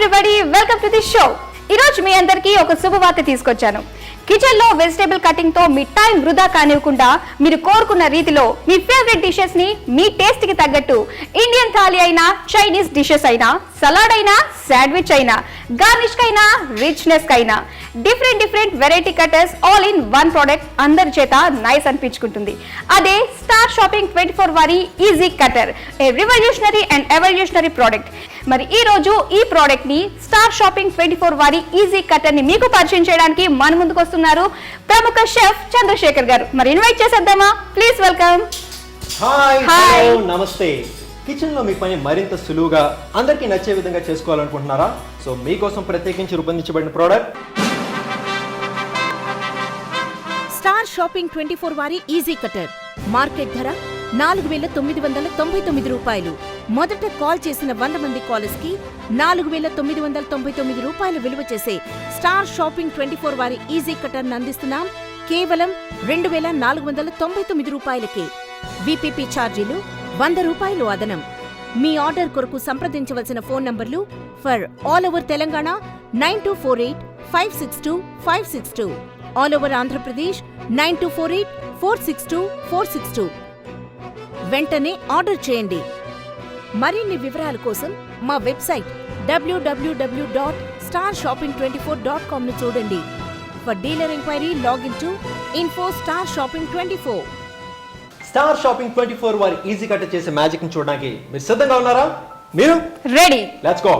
Everybody, welcome to the show. ఈ రోజు మీ అందరికీ ఒక శుభవార్త తీసుకొచ్చాను. కిచెన్ లో వెజిటేబుల్ కటింగ్ తో మీ టైం వృధా కానివ్వకుండా మీరు కోరుకున్న రీతిలో మీ ఫేవరెట్ డిషెస్ ని మీ టేస్ట్ కి తగ్గట్టు ఇండియన్ థాలీ అయినా, చైనీస్ డిషెస్ అయినా, సలాడ్ అయినా, శాండ్విచ్ అయినా, గార్నిష్ కైనా, రిచ్నెస్ కైనా different variety cutters all in one product అందరి చేత నైస్ అనిపించుకుంటుంది. అదే స్టార్ షాపింగ్ 24 వారి easy cutter, A revolutionary and evolutionary product. మరి ఈ రోజు ఈ ప్రోడక్ట్ ని స్టార్ షాపింగ్ 24 వారి ఈజీ కటర్ ని మీకు పరిచయం చేయడానికి మన ముందుకు వస్తున్నారు ప్రముఖ షెఫ్ చంద్రశేఖర్ గారు. మరి ఇన్వైట్ చేసేద్దామా? Please welcome. హాయ్, నమస్తే. కిచెన్ లో మీ పని మరింత సులువుగా అందరికీ నచ్చే విధంగా చేసుకోవాలనుకుంటున్నారా? సో మీకోసం ప్రత్యేకించి రూపొందించబడిన ప్రోడక్ట్ స్టార్ షాపింగ్ 24 వారి ఈజీ కటర్. మార్కెట్ ధర 4,999 రూపాయలు. మొదట కాల్ చేసిన 100 మంది కాలర్స్ కి 4,999 రూపాయలు విలువ చేసే స్టార్ షాపింగ్ 24 వారి ఈజీ కటర్ అందిస్తున్నాం కేవలం 2,499 రూపాయలకే. విపిపి ఛార్జీలు 100 రూపాయలు అదనం. మీ ఆర్డర్ కొరకు సంప్రదించవలసిన ఫోన్ నంబర్లు for all over Telangana 9248-562-562, all over Andhra Pradesh 9248-462-462. వెంటనే ఆర్డర్ చేయండి. మరిన్ని వివరాల కోసం మా వెబ్సైట్ www.starshopping24.com ను చూడండి. For dealer enquiry login to info@starshopping24. Star shopping 24 వారి ఈజీ కట్ చేసే మ్యాజిక్ ని చూడడానికి మీరు సిద్ధంగా ఉన్నారా? మీరు ready? Let's go.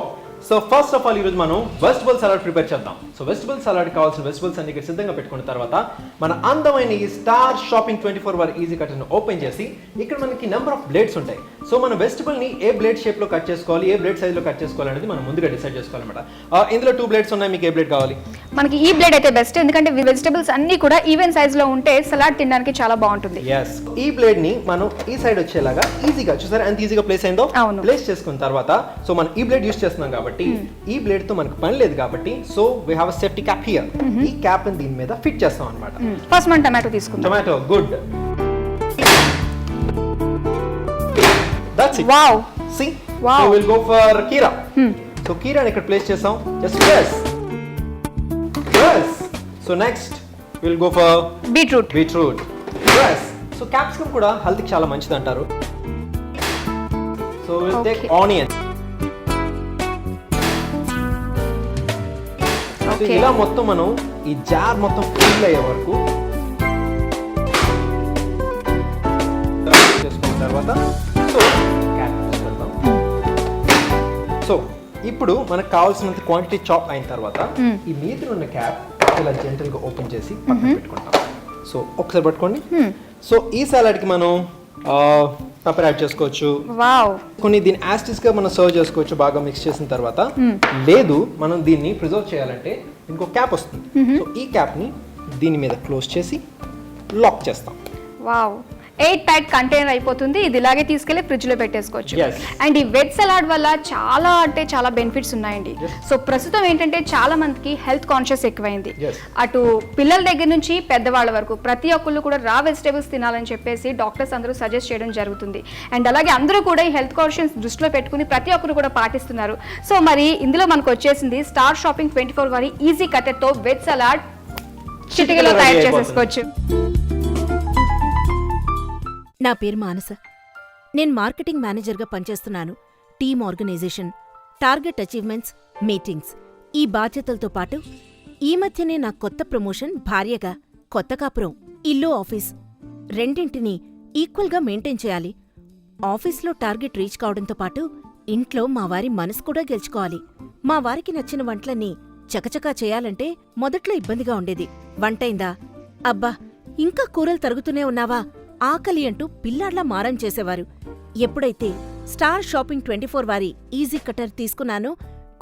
So first of all ఈరోజు మనం వెజిటబుల్ సలాడ్ ప్రిపేర్ చేద్దాం. సో వెజిటబుల్ సలాడ్ కావాల్సిన వెజిటబుల్స్ అన్ని ఇక్కడ సిద్ధంగా పెట్టుకున్న తర్వాత మన అందమైన ఈ స్టార్ షాపింగ్ 24 వారి ఈజీ కట్ ని ఓపెన్ చేసి ఇక్కడ మనకి నెంబర్ ఆఫ్ బ్లేడ్స్ ఉంటాయి. సో మన వెజిటబుల్ ని ఏ బ్లేడ్ షేప్ లో కట్ చేసుకోవాలి, ఏ బ్లేడ్ సైజ్ లో కట్ చేసుకోవాలి అనేది మనం ముందుగా డిసైడ్ చేసుకోవాలన్నమాట. ఇందులో 2 బ్లేడ్స్ ఉన్నాయి. మీకు ఏ బ్లేడ్ కావాలి? మనకి ఈ బ్లేడ్ అయితే బెస్ట్, ఎందుకంటే వెజిటబుల్స్ అన్ని కూడా ఈవెన్ సైజ్ లో ఉంటే సలాడ్ తినడానికి చాలా బాగుంటుంది. yes, ఈ బ్లేడ్ ని మనం ఈ సైడ్ వచ్చేలాగా ఈజీగా, చూసారా ఎంత ఈజీగా ప్లేస్ అయిందో? ప్లేస్ చేసుకున్న తర్వాత సో మనం ఈ బ్లేడ్ యూస్ చేస్తున్నాం కాబట్టి ఈ బ్లేడ్ తో మనకు పని లేదు కాబట్టి so we have a safety cap here. ఈ క్యాప్ ని దీని మీద ఫిట్ చేస్తాం అన్నమాట. ఫస్ట్ మనం టమాటో తీసుకుందాం. Tomato, good. That's it. Wow, see wow. So will go for కీరా. సో కీరాని ఇక్కడ ప్లేస్ చేస్తాం. Just press. So next will go for beetroot. Press. So capsicum కూడా హెల్త్ కి చాలా మంచిది అంటారు. So will take onion. So ఇలా మొత్తం మనం ఈ జార్ మొత్తం ఫిల్ అయ్యే వరకు చేసుకున్న తర్వాత సో క్యాప్ తీసుకెళ్తాం. సో ఇప్పుడు మనకు కావాల్సినంత క్వాంటిటీ చాప్ అయిన తర్వాత ఈ మీదన ఉన్న క్యాప్ ఇలా జెంటల్ గా ఓపెన్ చేసి పక్కన పెట్టుకుంటాం. సో ఒకసారి పట్టుకోండి. సో ఈ సలాడ్ కి మనం పెప్పర్ యాడ్ చేసుకోవచ్చు. వావ్. కొన్ని దీన్ని యాస్టిస్ గా మనం సర్వ్ చేసుకోవచ్చు బాగా మిక్స్ చేసిన తర్వాత. లేదు మనం దీన్ని ప్రిజర్వ్ చేయాలంటే ఇంకో క్యాప్ వస్తుంది. సో ఈ క్యాప్ ని దీని మీద క్లోజ్ చేసి లాక్ చేస్తాం. వావ్, 8 టైట్ కంటైనర్ అయిపోతుంది. ఇది ఇలాగే తీసుకెళ్లి ఫ్రిడ్జ్ లో పెట్టేసుకోవచ్చు. Yes. అండ్ ఈ వెజ్ సలాడ్ వల్ల చాలా అంటే చాలా బెనిఫిట్స్ ఉన్నాయండి. సో ప్రస్తుతం ఏంటంటే చాలా మందికి హెల్త్ కాన్షియస్ ఎక్కువైంది. Yes. అటు పిల్లల దగ్గర నుంచి పెద్దవాళ్ళ వరకు ప్రతి ఒక్కళ్ళు కూడా రా వెజిటేబుల్స్ తినాలని చెప్పేసి డాక్టర్స్ అందరూ సజెస్ట్ చేయడం జరుగుతుంది. అండ్ అలాగే అందరూ కూడా ఈ హెల్త్ కాన్షియస్ దృష్టిలో పెట్టుకుని ప్రతి ఒక్కరు కూడా పాటిస్తున్నారు. సో మరి ఇందులో మనకు వచ్చేసింది స్టార్ షాపింగ్ 24 వారి ఈజీ కటర్ తో వెజ్ సలాడ్ చిటికలో తయారు చేసేసుకోవచ్చు. నా పేరు మానస. నేను మార్కెటింగ్ మేనేజర్గా పనిచేస్తున్నాను. Team organisation, target achievements, meetings ఈ బాధ్యతలతో పాటు ఈ మధ్యనే నా కొత్త ప్రమోషన్ భార్యగా కొత్త కాపురం. ఇల్లు, ఆఫీస్ రెండింటినీ ఈక్వల్గా మెయింటైన్ చేయాలి. ఆఫీస్లో టార్గెట్ రీచ్ కావడంతో పాటు ఇంట్లో మా వారి మనసు కూడా గెలుచుకోవాలి. మా వారికి నచ్చిన వంటలన్నీ చకచకా చేయాలంటే మొదట్లో ఇబ్బందిగా ఉండేది. వంటైందా? అబ్బా ఇంకా కూరలు తరుగుతూనే ఉన్నావా? ఆకలి అంటూ పిల్లాడ్లా మారం చేసేవారు. ఎప్పుడైతే స్టార్ షాపింగ్ 24 వారి ఈజీ కటర్ తీసుకున్నానో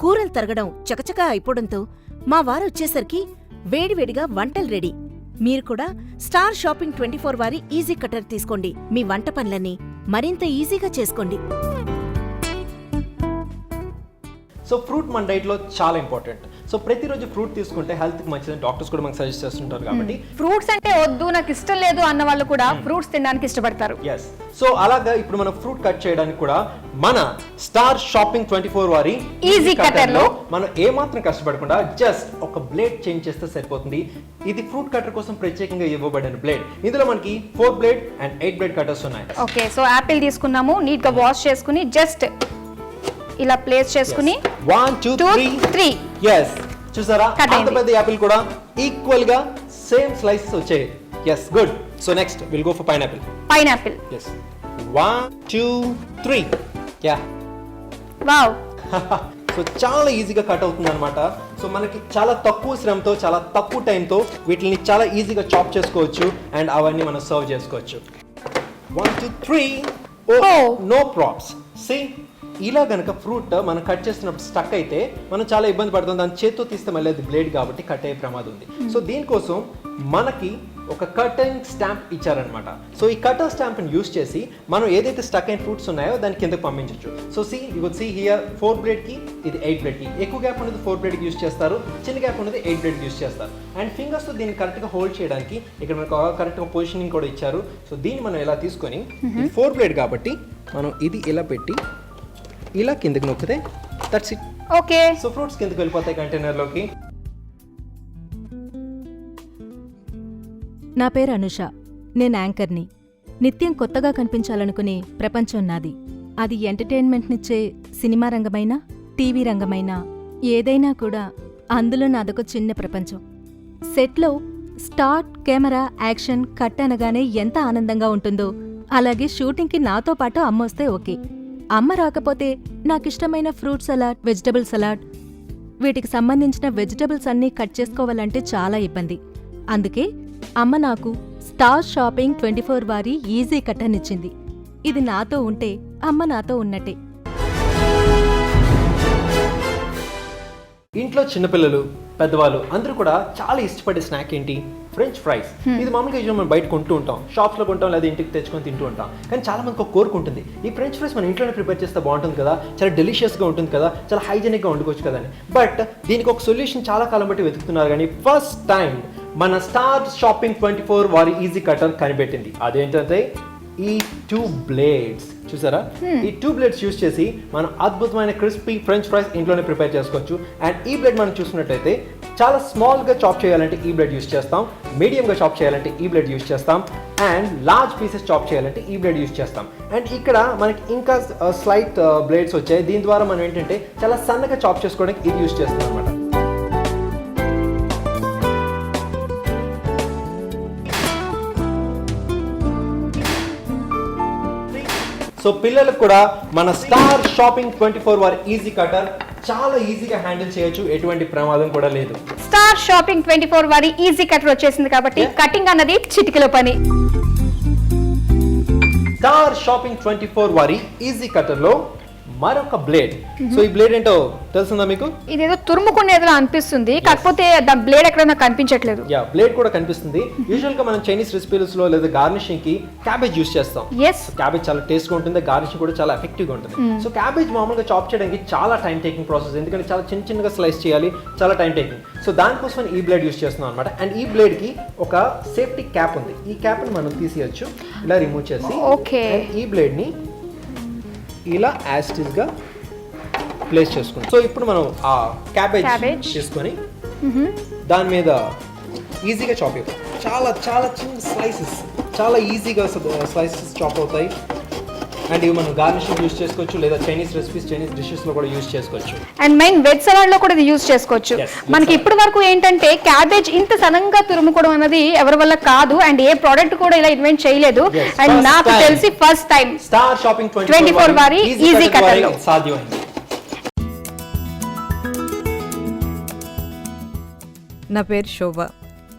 కూరలు తరగడం చకచకా అయిపోవడంతో మా వారు వచ్చేసరికి వేడివేడిగా వంటలు రెడీ. మీరు కూడా స్టార్ షాపింగ్ 24 వారి ఈజీ కటర్ తీసుకోండి. మీ వంట పనులన్నీ మరింత ఈజీగా చేసుకోండి. సో ఫ్రూట్ మన డైట్లో చాలా ఇంపార్టెంట్. సో ప్రతిరోజు ఫ్రూట్ తీసుకుంటే హెల్త్కి మంచిదని డాక్టర్స్ కూడా మనకు సజెస్ట్ చేస్తుంటారు కాబట్టి. ఫ్రూట్స్ అంటే వద్దు నాకు ఇష్టం లేదు అన్న వాళ్ళు కూడా ఫ్రూట్స్ తినడానికి ఇష్టపడతారు. ఎస్, సో అలాగా ఇప్పుడు మనం ఫ్రూట్ కట్ చేయడానికి కూడా మన స్టార్ షాపింగ్ 24 వారి ఈజీ కటర్ లో మనం ఏమాత్రం కష్టపడకుండా జస్ట్ ఒక బ్లేడ్ చేంజ్ చేస్తే సరిపోతుంది. ఇది ఫ్రూట్ కటర్ కోసం ప్రత్యేకంగా ఇవ్వబడిన బ్లేడ్. ఇందులో మనకి 4 బ్లేడ్ అండ్ 8 బ్లేడ్ కటర్స్ ఉన్నాయి. ఓకే, సో యాపిల్ తీసుకున్నాము, నీట్ గా వాష్ చేసుకుని జస్ట్ ఇలా ప్లేస్ చేసుకుని 1 2 3 yes చూసారా, అంత పెద్ద యాపిల్ కూడా ఈక్వల్ గా సేమ్ స్లైసెస్ వచ్చాయి. yes good, so next we'll go for pineapple. yes 1 2 3 yeah wow so చాలా ఈజీగా కట్ అవుతుంది అనమాట. సో మనకి చాలా తక్కువ శ్రమతో చాలా తక్కువ టైంతో వీటిని చాలా ఈజీగా చాప్ చేసుకోవచ్చు అండ్ అవన్నీ మనం సర్వ్ చేసుకోవచ్చు. 1 2 3 oh no props. see ఇలా కనుక ఫ్రూట్ మనం కట్ చేస్తున్నప్పుడు స్టక్ అయితే మనం చాలా ఇబ్బంది పడుతుంది. దాని చేత్తో తీస్తే మళ్ళీ అది బ్లేడ్ కాబట్టి కట్ అయ్యే ప్రమాదం ఉంది. సో దీనికోసం మనకి ఒక కటింగ్ స్టాంప్ ఇచ్చారనమాట. సో ఈ కటర్ స్టాంప్ని యూస్ చేసి మనం ఏదైతే స్టక్ అయిన ఫ్రూట్స్ ఉన్నాయో దాని కిందకి పంపించవచ్చు. So you would see here 4 బ్లేడ్కి ఇది 8 బ్లేడ్కి. ఎక్కువ గ్యాప్ ఉన్నది 4 బ్లేడ్కి యూస్ చేస్తారు, చిన్న గ్యాప్ ఉన్నది 8 బ్లేడ్కి యూస్ చేస్తారు. అండ్ ఫింగర్స్తో దీన్ని కరెక్ట్గా హోల్డ్ చేయడానికి ఇక్కడ మనకు కరెక్ట్గా పొజిషనింగ్ కూడా ఇచ్చారు. సో దీన్ని మనం ఇలా తీసుకొని 4 బ్లేడ్ కాబట్టి మనం ఇది ఇలా పెట్టి ఇలా కిందకి నొక్కితే that's it. Okay, so fruits కిందకి వెళ్ళిపోతాయి కంటైనర్లోకి. నా పేరు అనుష, నేను యాంకర్ని. నిత్యం కొత్తగా కనిపించాలనుకునే ప్రపంచం నాది. అది ఎంటర్టైన్మెంట్నిచ్చే సినిమా రంగమైనా టీవీ రంగమైనా ఏదైనా కూడా అందులో నాదొక చిన్న ప్రపంచం. సెట్లో స్టార్ట్, కెమెరా, యాక్షన్, కట్ అనగానే ఎంత ఆనందంగా ఉంటుందో అలాగే షూటింగ్కి నాతో పాటు అమ్మొస్తే ఓకే. అమ్మ రాకపోతే నాకిష్టమైన ఫ్రూట్ సలాడ్, వెజిటబుల్ సలాడ్, వీటికి సంబంధించిన వెజిటబుల్స్ అన్నీ కట్ చేసుకోవాలంటే చాలా ఇబ్బంది. అందుకే అమ్మ నాకు స్టార్ షాపింగ్ 24 వారి ఈజీ కట్టనిచ్చింది. ఇది నాతో ఉంటే అమ్మ నాతో ఉన్నట్టే. ఇంట్లో చిన్నపిల్లలు, పెద్దవాళ్ళు అందరూ కూడా చాలా ఇష్టపడే స్నాక్ ఏంటి? French fries. ఇది మామూలుగా యూజువల్ మనం బయట కొంటూ ఉంటాం, షాప్స్లో కొంటాం లేదా ఇంటికి తెచ్చుకొని తింటూ ఉంటాం. కానీ చాలా మందికి ఒక కోరిక ఉంటుంది, ఈ ఫ్రెంచ్ ఫ్రైస్ మనం ఇంట్లోనే ప్రిపేర్ చేస్తే బాగుంటుంది కదా, చాలా డెలిషియస్గా ఉంటుంది కదా, చాలా హైజెనిక్గా వండుకోవచ్చు కదా అని. బట్ దీనికి ఒక సొల్యూషన్ చాలా కాలం బట్టి వెతుకుతున్నారు. కానీ ఫస్ట్ టైం మన స్టార్ షాపింగ్ 24 వారి ఈజీ కటర్ కనిపెట్టింది. అదేంటంటే ఈ 2 బ్లేడ్స్. చూసారా, ఈ 2 బ్లేడ్స్ యూస్ చేసి మనం అద్భుతమైన క్రిస్పీ ఫ్రెంచ్ ఫ్రైస్ ఇంట్లోనే ప్రిపేర్ చేసుకోవచ్చు. అండ్ ఈ బ్లేడ్ మనం చూసుకున్నట్టయితే చాలా స్మాల్గా చాప్ చేయాలంటే ఈ బ్లేడ్ యూస్ చేస్తాం, మీడియంగా చాప్ చేయాలంటే ఈ బ్లేడ్ యూస్ చేస్తాం, అండ్ లార్జ్ పీసెస్ చాప్ చేయాలంటే ఈ బ్లేడ్ యూస్ చేస్తాం. అండ్ ఇక్కడ మనకి ఇంకా స్లైట్ బ్లేడ్స్ వచ్చాయి. దీని ద్వారా మనం ఏంటంటే చాలా సన్నగా చాప్ చేసుకోవడానికి ఇది యూస్ చేస్తాం అనమాట. సో పిల్లలకు కూడా మన స్టార్ షాపింగ్ 24 వారి ఈజీ కటర్ చాలా ఈజీగా హ్యాండిల్ చేయొచ్చు, ఎటువంటి ప్రమాదం కూడా లేదు. స్టార్ షాపింగ్ 24 వారి ఈజీ కటర్ వచ్చేసింది కాబట్టి కటింగ్ అన్నది చిటికెలో పని. స్టార్ షాపింగ్ 24 వారి ఈజీ కటర్ లో మరొక బ్లేడ్. సో ఈ బ్లేడ్ ఏంటో తెలుస్తుందా మీకు? ఇదేదో తురుముకునేదిలా అనిపిస్తుంది, కాకపోతే దాని బ్లేడ్ ఎక్కడైనా కనిపించట్లేదు. యా, బ్లేడ్ కూడా కనిపిస్తుంది. యూజువల్ గా మనం చైనీస్ రెసిపీస్ లో లేదా గార్నిషింగ్ కి క్యాబేజ్ యూస్ చేస్తాం. క్యాబేజ్ చాలా టేస్ట్ గా ఉంటుంది, గార్నిషింగ్ కూడా చాలా ఎఫెక్టివ్ గా ఉంటుంది. సో క్యాబేజ్ మామూలుగా చాప్ చేయడానికి చాలా టైం టేకింగ్ ప్రాసెస్, ఎందుకంటే చాలా చిన్న చిన్నగా స్లైస్ చేయాలి, చాలా టైం టేకింగ్. సో దానికోసం ఈ బ్లేడ్ యూస్ చేస్తున్నాం అనమాట. అండ్ ఈ బ్లేడ్ కి ఒక సేఫ్టీ క్యాప్ ఉంది. ఈ క్యాప్ ని మనం తీసేయచ్చు ఇలా రిమూవ్ చేసి. ఓకే, ఈ బ్లేడ్ ని ఇలా యాస్టిస్గా ప్లేస్ చేసుకుంటాం. సో ఇప్పుడు మనం ఆ క్యాబేజ్ చేసుకొని దాని మీద ఈజీగా చాప్ అవుతాయి. చాలా చాలా చిన్న స్లైసెస్, చాలా ఈజీగా స్లైసెస్ చాప్ అవుతాయి. అండ్ ఇవి మనం గార్నిషింగ్ యూస్ చేసుకోవచ్చు, లేదా చైనీస్ రెసిపీస్, చైనీస్ డిషెస్ లో కూడా యూస్ చేసుకోవచ్చు. అండ్ మెయిన్ వెజ్ సలాడ్ లో కూడా ఇది యూస్ చేసుకోవచ్చు. మనకి ఇప్పటి వరకు ఏంటంటే క్యాబేజ్ ఇంత సడన్గా తురుముకోవడం అనేది ఎవరి వల్ల కాదు, అండ్ ఏ ప్రోడక్ట్ కూడా ఇలా ఇన్వెంట్ చేయలేదు. అండ్ నాకు తెలిసి ఫస్ట్ టైం స్టార్ షాపింగ్ 24 వారి ఈజీ కటర్ లో సాధ్యమైంది. నా పేరు శోభ,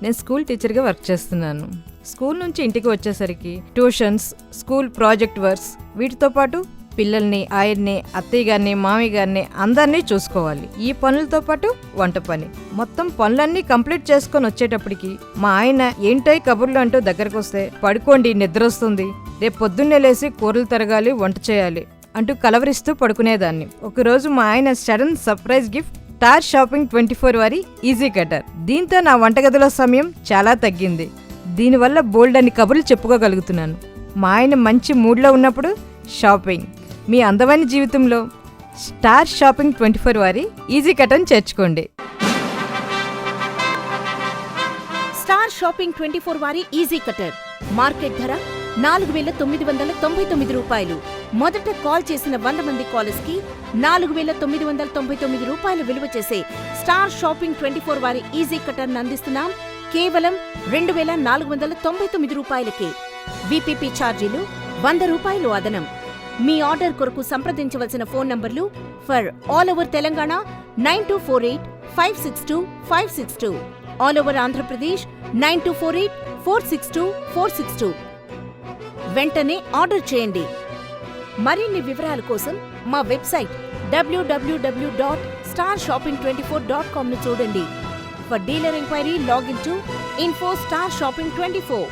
నేను స్కూల్ టీచర్గా వర్క్ చేస్తున్నాను. స్కూల్ నుంచి ఇంటికి వచ్చేసరికి ట్యూషన్స్, స్కూల్ ప్రాజెక్ట్ వర్క్స్, వీటితో పాటు పిల్లల్ని, ఆయన్ని, అత్తయ్య గారిని, మామయ్య గారిని అందరినీ చూసుకోవాలి. ఈ పనులతో పాటు వంట పని, మొత్తం పనులన్నీ కంప్లీట్ చేసుకొని వచ్చేటప్పటికి మా ఆయన ఏంటై కబుర్లు అంటూ దగ్గరకు వస్తే, పడుకోండి నిద్ర వస్తుంది, రేపు పొద్దున్నే లేసి కూరలు తరగాలి, వంట చేయాలి అంటూ కలవరిస్తూ పడుకునేదాన్ని. ఒకరోజు మా ఆయన sudden surprise gift star shopping 24 వారి ఈజీ కటర్. దీంతో నా వంటగదిలో సమయం చాలా తగ్గింది. దీనివల్ల బోల్డ్ అని కబుర్లు చెప్పుకోగలుగుతున్నాను. మా ఆయన మంచి మూడ్లో ఉన్నప్పుడు షాపింగ్. మీ అందమైన జీవితంలో స్టార్ షాపింగ్ 24 వారి ఈజీ కటర్ని చేర్చుకోండి. స్టార్ షాపింగ్ 24 వారి ఈజీ కటర్ మార్కెట్ ధర 4,999 రూపాయలు. మొదట కాల్ చేసిన 100 మంది కాలర్స్ కి 4,999 రూపాయలు విలువ చేసే స్టార్ షాపింగ్ 24 వారి ఈజీ కటర్ అందిస్తున్నాం కేవలం 2,499 రూపాయలకే. విపిపి ఛార్జీలు 100 రూపాయలు అదనం. మీ ఆర్డర్ కొరకు సంప్రదించవలసిన ఫోన్ నంబర్లు for all over Telangana 9248562562, all over Andhra Pradesh 9248462462. వెంటనే ఆర్డర్ చేయండి. మరిన్ని వివరాల కోసం మా వెబ్సైట్ www.starshopping24.com ను చూడండి. For dealer enquiry login to info@starshopping24.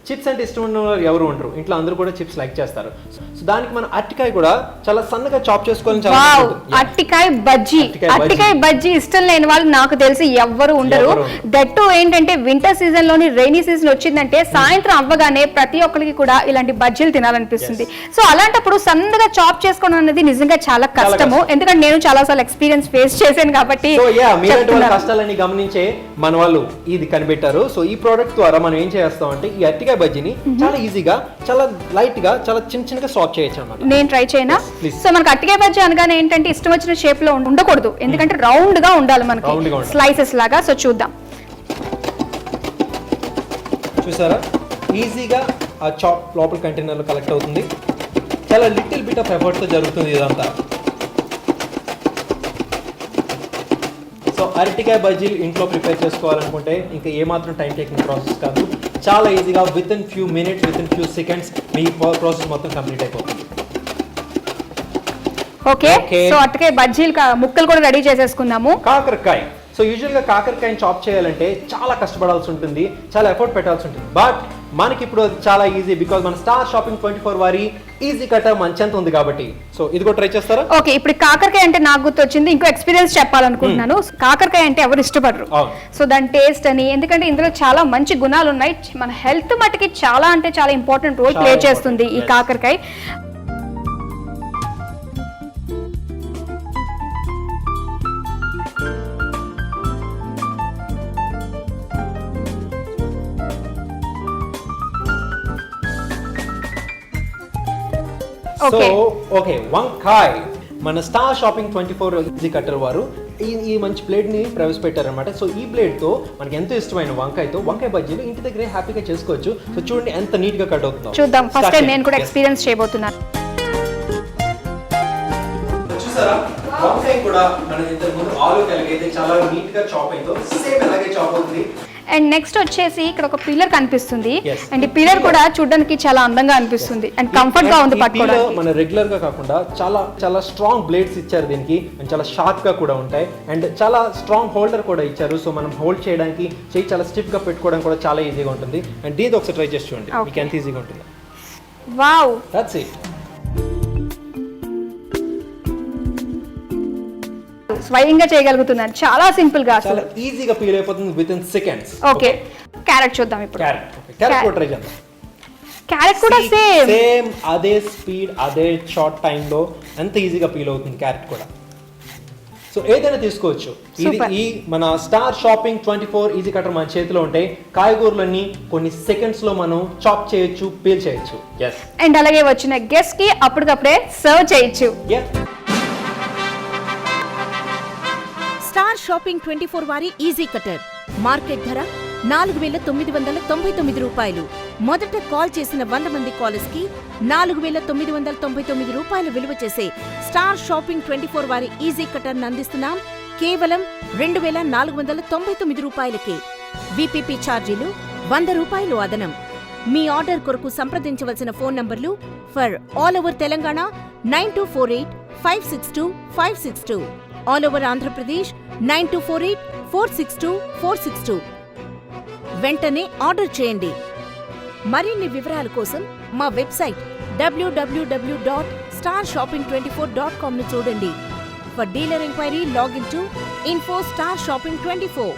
Chips అంటే ఇష్టం ఉన్న వాళ్ళు ఎవరు ఉండరు, ఇంట్లో అందరూ కూడా చిప్స్ లైక్ చేస్తారు. సో దానికి మన అరటికాయ కూడా చాలా సన్నగా చాప్ చేసుకోవాలని చాలా వావ్, అరటికాయ బజ్జీ. అరటికాయ బజ్జీ ఇష్టం లేని వాళ్ళు నాకు తెలిసి ఎవ్వరు ఉండరు. దట్టు ఏంటంటే వింటర్ సీజన్ లోని రైనీ సీజన్ వచ్చిందంటే సాయంత్రం అవ్వగానే ప్రతి ఒక్కరికి కూడా ఇలాంటి బజ్జీలు తినాలనిపిస్తుంది. సో అలాంటప్పుడు సన్నగా చాప్ చేసుకోవడం అనేది నిజంగా చాలా కష్టము. ఎందుకంటే నేను చాలా సార్లు ఎక్స్పీరియన్స్ ఫేస్ చేశాను కాబట్టి. కష్టాలని గమనించే మన వాళ్ళు ఇది కనిపెట్టారు. సో ఈ ప్రోడక్ట్ ద్వారా మనం ఏం చేస్తాం అంటే ఈ అరటికాయ బజ్జీని చాలా ఈజీగా, చాలా లైట్ గా, చాలా చిన్న చిన్నగా సాల్వ్ చేయొచ్చు అన్నమాట. నేను ట్రై చేయనా? సో మనకి అరటికాయ బజ్జీ అనగానే ఏంటంటే ఇష్టం వచ్చిన షేప్ లో ఉండకూడదు, ఎందుకంటే రౌండ్ గా ఉండాలి మనకి, స్లైసెస్ లాగా. సో చూద్దాం. చూసారా, ఈజీగా ఆ చాప్ లోపల కంటైనర్ లో కలెక్ట్ అవుతుంది. చాలా లిటిల్ బిట్ ఆఫ్ ఎఫర్ట్ తో జరుగుతుంది ఇదంతా. సో అరటికాయ బజ్జీలు ఇంట్లో ప్రిపేర్ చేసుకోవాలనుకుంటే ఇంకా ఏమాత్రం టైం టేకింగ్ ప్రాసెస్ కాదు. చాలా ఈజీగా with in few minutes, with in few seconds me process మొత్తం కంప్లీట్ అయిపోతుంది. ఓకే, సో అరటికాయ బజ్జీలు ముక్కలు కూడా రెడీ చేసేసుకుందాము. కాకరకాయ. సో యూజువల్గా కాకరకాయని చాప్ చేయాలంటే చాలా కష్టపడాల్సి ఉంటుంది, చాలా ఎఫర్ట్ పెట్టాల్సి ఉంటుంది. బట్ మనకి ఇప్పుడు చాలా ఈజీ, బికాజ్ మన స్టార్ షాపింగ్ 24 వారి ఈజీ కటర్ మంచి ఉంది కాబట్టి. సో ఇది కూడా ట్రై చేస్తారా? ఓకే, ఇప్పుడు కాకరకాయ అంటే నాకు గుర్తొచ్చింది, ఇంకో ఎక్స్పీరియన్స్ చెప్పాలనుకుంటున్నాను. కాకరకాయ అంటే ఎవరు ఇష్టపడరు. సో దాని టేస్ట్ అని, ఎందుకంటే ఇందులో చాలా మంచి గుణాలు ఉన్నాయి. మన హెల్త్ మటుకి చాలా అంటే చాలా ఇంపార్టెంట్ రోల్ ప్లే చేస్తుంది ఈ కాకరకాయ. సో ఓకే, వంకాయ. మన స్టార్ షాపింగ్ 24 ఈజీ కటర్ వారు ఈ మంచి ప్లేట్ ని ప్రవేశపెట్టారనమాట. సో ఈ ప్లేట్ తో మనకి ఎంతో ఇష్టమైన వంకాయ బజ్జీలు ఇంటి దగ్గరే హ్యాపీగా చేసుకోవచ్చు. సో చూడండి ఎంత నీట్ గా కట్ అవుతుందో. చూద్దాం, ఫస్ట్ టైం నేను కూడా ఎక్స్పీరియన్స్ చేయబోతున్నాను. చూసారా, వంకాయ కూడా మనం ఇంతకు ముందు ఆలు కలిగైతే చాలా నీట్ గా చాప్ అయిందో సేమ్ అలాగే చాప్ అవుతుంది. అండ్ నెక్స్ట్ వచ్చేసి ఇక్కడ ఒక పిల్లర్ కనిపిస్తుంది. అండ్ ఈ పిల్లర్ కూడా చూడడానికి చాలా అందంగా అనిపిస్తుంది అండ్ కంఫర్ట్ గా ఉంది పట్టుకోవడానికి. మన రెగ్యులర్ గా కాకుండా చాలా చాలా స్ట్రాంగ్ బ్లేడ్స్ ఇచ్చారు దీనికి, అండ్ చాలా షార్ప్ గా కూడా ఉంటాయి, అండ్ చాలా స్ట్రాంగ్ హోల్డర్ కూడా ఇచ్చారు. సో మనం హోల్డ్ చేయడానికి, చేయి చాలా స్టిఫ్ గా పెట్టుకోవడానికి కూడా చాలా ఈజీగా ఉంటుంది. అండ్ దీని ఒకసారి ట్రై చేసి చూడండి, మీకు ఎంత ఈజీగా ఉంటుంది. Wow, that's it. స్వయంగా చేయగలుగుతున్నాను, చాలా సింపుల్ గా, చాలా ఈజీగా పీల్ అయిపోతుంది with in seconds. Okay, carrot చూద్దాం ఇప్పుడు. క్యారెట్ కూడా ట్రై చేద్దాం. క్యారెట్ కూడా సేమ్ అదే స్పీడ్, అదే షార్ట్ టైం లో ఎంత ఈజీగా పీల్ అవుతుంది క్యారెట్ కూడా. సో ఏదైనా తీసుకోవచ్చు. ఈ మన స్టార్ షాపింగ్ 24 ఈజీ కటర్ మన చేతిలో ఉంటే కాయగూరలన్నీ కొన్ని సెకండ్స్ లో మనం చాప్ చేయొచ్చు, పీల్ చేయొచ్చు. అండ్ అలాగే వచ్చిన గెస్ట్ కి అప్పటికప్పుడే సర్వ్ చేయొచ్చు. స్టార్ షాపింగ్ 24 వారి ఈజీ కటర్ మార్కెట్ ధర 4,999 రూపాయలు. మొదట కాల్ చేసిన 100 మంది కాలర్స్ కి 4,999 రూపాయలు విలువ చేసే స్టార్ షాపింగ్ 24 వారి ఈజీ కటర్ అందిస్తున్నాం కేవలం 2,499 రూపాయలకే. విపిపి ఛార్జీలు 100 రూపాయలు అదనం. మీ ఆర్డర్ కొరకు సంప్రదించవలసిన ఫోన్ నంబర్లు for all over Telangana 9248562562, all over Andhra Pradesh 9248462462. వెంటనే ఆర్డర్ చేయండి. మరిన్ని వివరాల కోసం మా వెబ్సైట్ www.starshopping24.com starshoping24.com ను చూడండి. For dealer enquiry login to info-star-shopping24.